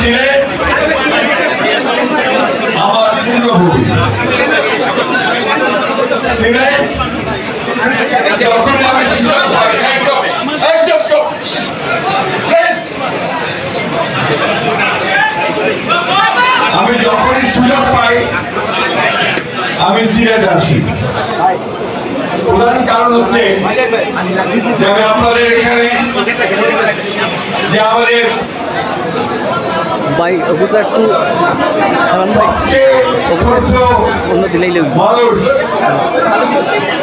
সিলেট আমার পূর্ণভূমি। সিলেট যখন আমি যখনই সুযোগ পাই আমি সিলেট আসি। প্রধান কারণ হচ্ছে যে আমি আপনাদের এখানে যে আমাদের মানুষ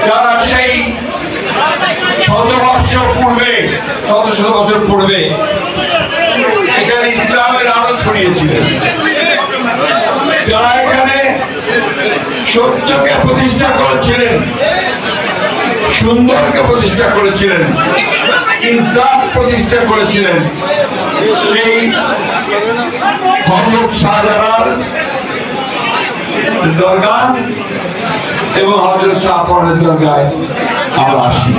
যারা সেই শত বছর পূর্বে এখানে ইসলামের আলো ছড়িয়েছিলেন, যারা এখানে সত্যকে প্রতিষ্ঠা করেছিলেন, সুন্দরকে প্রতিষ্ঠা করেছিলেন, ইনসাফ প্রতিষ্ঠা করেছিলেন, সেই হযরত শাহজালাল দরগা এবং হযরত শাহপরানের দরগায় আমরা আসি।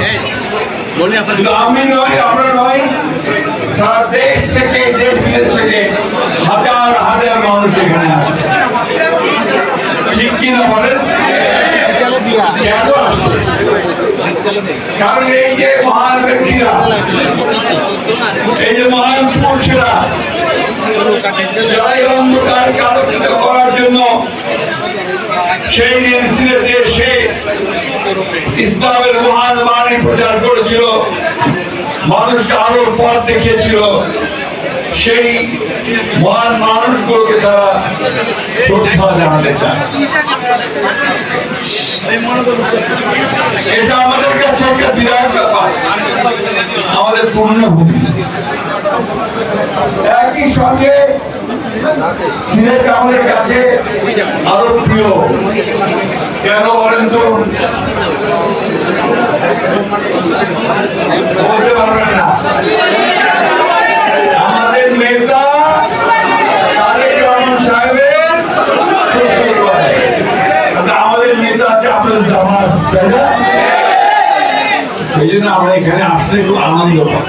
কিন্তু আমি নয়, আমরা নয়, সারা দেশ থেকে দেশ বিদেশ থেকে হাজার হাজার মানুষ এখানে আসে। ঠিক কিনা বলেন? কেন আসে? কারণ এই যে মহান ব্যক্তিরা, এই যে মহান পুরুষেরা যারা এই অন্ধকারকে আলোকিত করার জন্য সেই দিন সিলেটে এসে ইসলামের মহান বাণী প্রচার করেছিল, মানুষকে আলোর পথ দেখিয়েছিল, সেই মহান মানুষগুলোকে তারা শ্রদ্ধা জানাতে চায়। এটা আমাদের কাছে একটা বিরাট ব্যাপার, আমাদের পূর্ণভূমি। একই সঙ্গে সিলেট আমাদের কাছে আরো প্রিয়। কেন বলেন তো? বলতে পারবেন না। আমাদের নেতা তারেক রহমান সাহেবের আমাদের নেতা আছে আপনাদের জামাত, তাই না? সেই জন্য আমরা এখানে আসলে খুব আনন্দ পাই,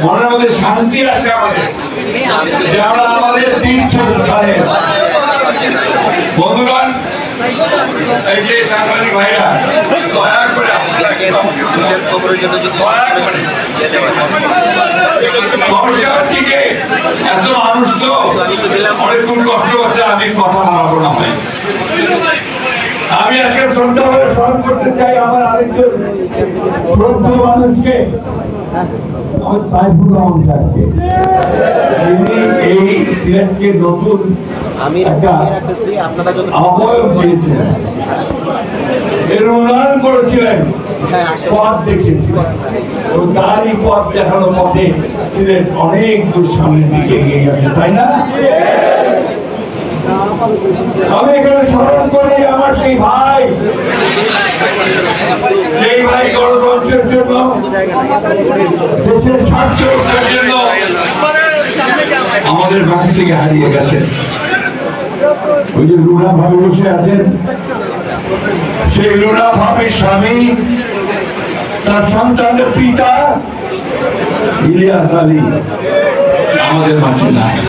মনের মধ্যে শান্তি আছে আমাদের, যে আমরা আমাদের তীর্থস্থানে। বন্ধুগণ, এই যে সাংবাদিক ভাইরা, দয়া করে সমস্যা হচ্ছে এত মানুষ তো অনেকক্ষণ কষ্ট করছে, আমি কথা বাড়াবো না ভাই। আমি আজকে শ্রদ্ধা করে স্মরণ করতে চাই আমার আরেকজন শ্রদ্ধ মানুষকে, আমার সাইফুর রহমান সাহেবকে, যিনি এই সিলেটকে নতুন একটা আহ্বায়ক দিয়েছিলেন, এর উন্নয়ন করেছিলেন, পথ দেখিয়েছিলেন, এবং তারই পথ দেখানো পথে সিলেট অনেক দূর সামনের দিকে এগিয়ে গেছে, তাই না? আমি এখানে স্মরণ করি আমার সেই ভাই গণতন্ত্রের জন্য, দেশের স্বার্থ রক্ষার জন্য আমাদের কাছ থেকে হারিয়ে গেছেন। ওই যে লুনা ভাবে বসে আছেন, সেই লুনা ভাবের স্বামী, তার সন্তানের পিতা ইলিয়াস আলী আমাদের মাঝে নাই।